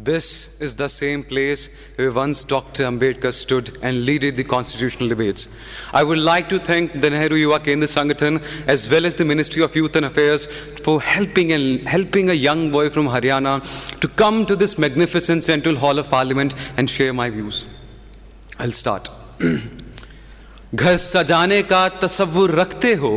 This is the same place where once Dr. Ambedkar stood and led the constitutional debates. I would like to thank the Nehru Yuva Kendra Sangathan as well as the Ministry of Youth and Affairs for helping a young boy from Haryana to come to this magnificent Central Hall of Parliament and share my views. I'll start. घर सजाने का तसव्वुर रखते हो,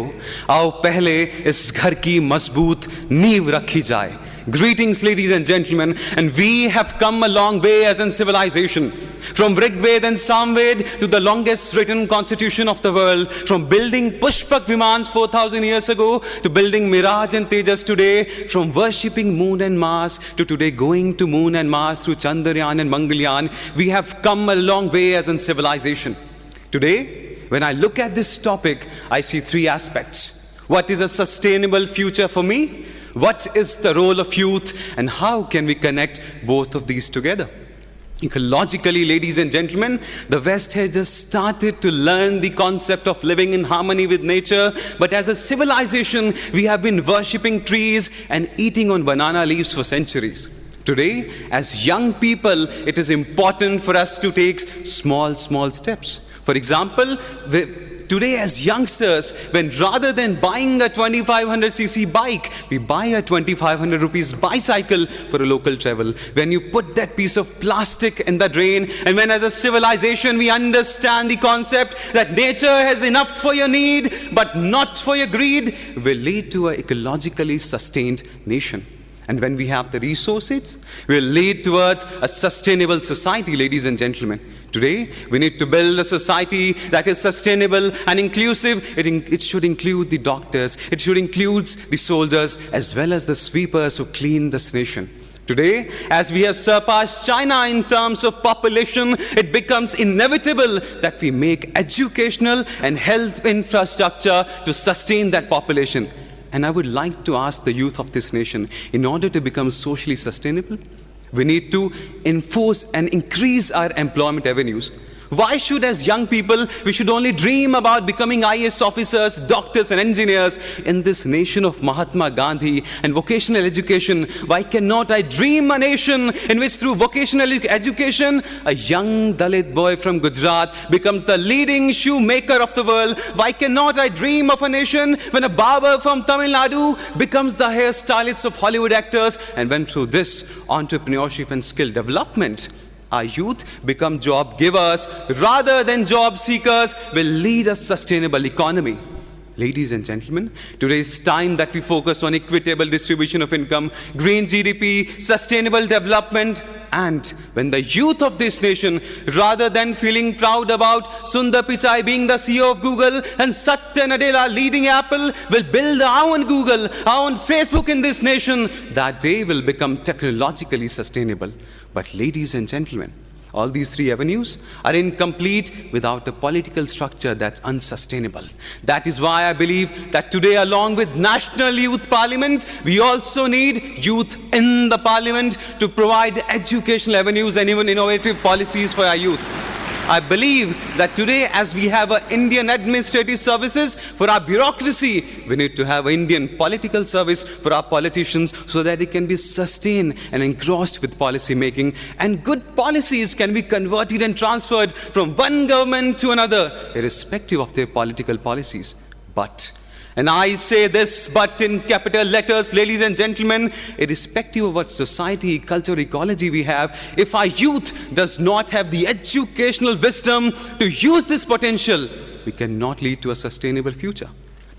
आओ पहले इस घर की मजबूत नींव रखी जाए. Greetings, ladies and gentlemen, and we have come a long way as in civilization. From Rig Veda and Samved to the longest written constitution of the world, from building Pushpak Vimans 4,000 years ago to building Miraj and Tejas today, from worshipping moon and Mars to today going to moon and Mars through Chandrayaan and Mangalyaan, we have come a long way as in civilization. Today, when I look at this topic, I see three aspects. What is a sustainable future for me? What is the role of youth, and how can we connect both of these together? Ecologically, ladies and gentlemen, the West has just started to learn the concept of living in harmony with nature, but as a civilization, we have been worshipping trees and eating on banana leaves for centuries. Today, as young people, it is important for us to take small steps. For example, today as youngsters, when rather than buying a 2500cc bike, we buy a 2500 rupees bicycle for a local travel. When you put that piece of plastic in the drain, and when as a civilization we understand the concept that nature has enough for your need, but not for your greed, will lead to an ecologically sustained nation. And when we have the resources, we'll lead towards a sustainable society, ladies and gentlemen. Today, we need to build a society that is sustainable and inclusive. It should include the doctors, it should include the soldiers, as well as the sweepers who clean this nation. Today, as we have surpassed China in terms of population, it becomes inevitable that we make educational and health infrastructure to sustain that population. And I would like to ask the youth of this nation, in order to become socially sustainable, we need to enforce and increase our employment avenues. Why should, as young people, we should only dream about becoming IAS officers, doctors and engineers in this nation of Mahatma Gandhi and vocational education? Why cannot I dream a nation in which through vocational education, a young Dalit boy from Gujarat becomes the leading shoemaker of the world? Why cannot I dream of a nation when a barber from Tamil Nadu becomes the hairstylist of Hollywood actors? And when through this entrepreneurship and skill development, our youth become job givers rather than job seekers, will lead a sustainable economy. Ladies and gentlemen, today is time that we focus on equitable distribution of income, green GDP, sustainable development, and when the youth of this nation, rather than feeling proud about Sundar Pichai being the CEO of Google and Satya Nadella leading Apple, will build our own Google, our own Facebook in this nation, that day will become technologically sustainable. But ladies and gentlemen, all these three avenues are incomplete without a political structure that's unsustainable. That is why I believe that today, along with National Youth Parliament, we also need youth in the parliament to provide educational avenues and even innovative policies for our youth. I believe that today, as we have an Indian administrative services for our bureaucracy, we need to have an Indian political service for our politicians so that they can be sustained and engrossed with policy making, and good policies can be converted and transferred from one government to another, irrespective of their political policies. But, and I say this but in capital letters, ladies and gentlemen, irrespective of what society, culture, ecology we have, if our youth does not have the educational wisdom to use this potential, we cannot lead to a sustainable future.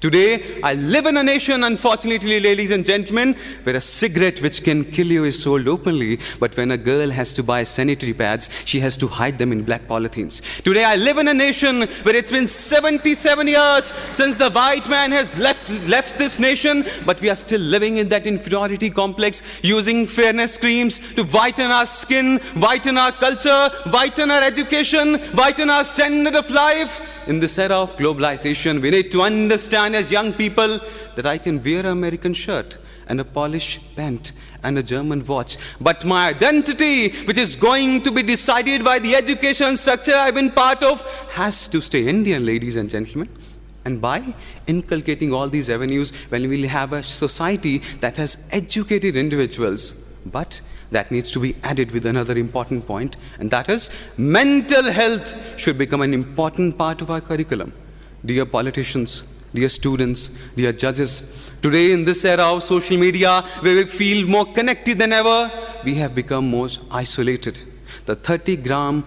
Today, I live in a nation, unfortunately, ladies and gentlemen, where a cigarette which can kill you is sold openly, but when a girl has to buy sanitary pads, she has to hide them in black polythenes. Today, I live in a nation where it's been 77 years since the white man has left this nation, but we are still living in that inferiority complex, using fairness creams to whiten our skin, whiten our culture, whiten our education, whiten our standard of life. In this era of globalization, we need to understand as young people that I can wear an American shirt and a polished pant and a German watch, but my identity, which is going to be decided by the education structure I've been part of, has to stay Indian, ladies and gentlemen. And by inculcating all these avenues, when we'll have a society that has educated individuals, but that needs to be added with another important point, and that is mental health should become an important part of our curriculum. Dear politicians, dear students, dear judges, today in this era of social media where we feel more connected than ever, we have become most isolated. The 30-gram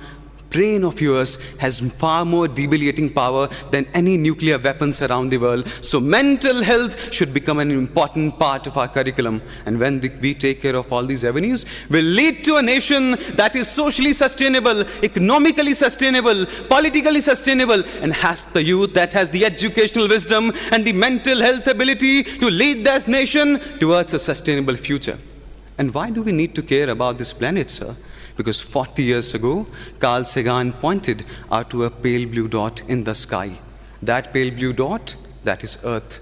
brain of yours has far more debilitating power than any nuclear weapons around the world. So mental health should become an important part of our curriculum. And when we take care of all these avenues, we'll lead to a nation that is socially sustainable, economically sustainable, politically sustainable, and has the youth that has the educational wisdom and the mental health ability to lead this nation towards a sustainable future. And why do we need to care about this planet, sir? Because 40 years ago, Carl Sagan pointed out to a pale blue dot in the sky. That pale blue dot, that is Earth.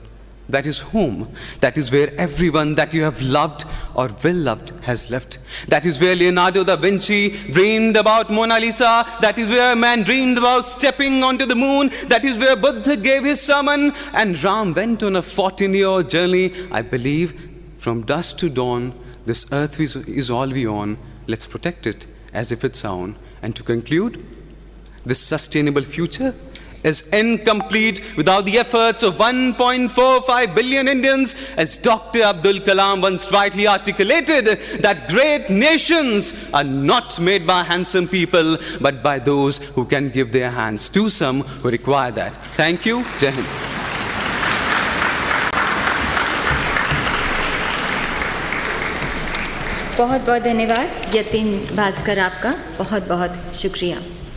That is home. That is where everyone that you have loved or will loved has left. That is where Leonardo da Vinci dreamed about Mona Lisa. That is where man dreamed about stepping onto the moon. That is where Buddha gave his sermon. And Ram went on a 14-year journey. I believe from dusk to dawn, this earth is all we own. Let's protect it as if it's our own. And to conclude, this sustainable future is incomplete without the efforts of 1.45 billion Indians, as Dr. Abdul Kalam once rightly articulated, that great nations are not made by handsome people, but by those who can give their hands to some who require that. Thank you. Jai Hind. बहुत बहुत धन्यवाद यतिन भास्कर, आपका बहुत बहुत शुक्रिया।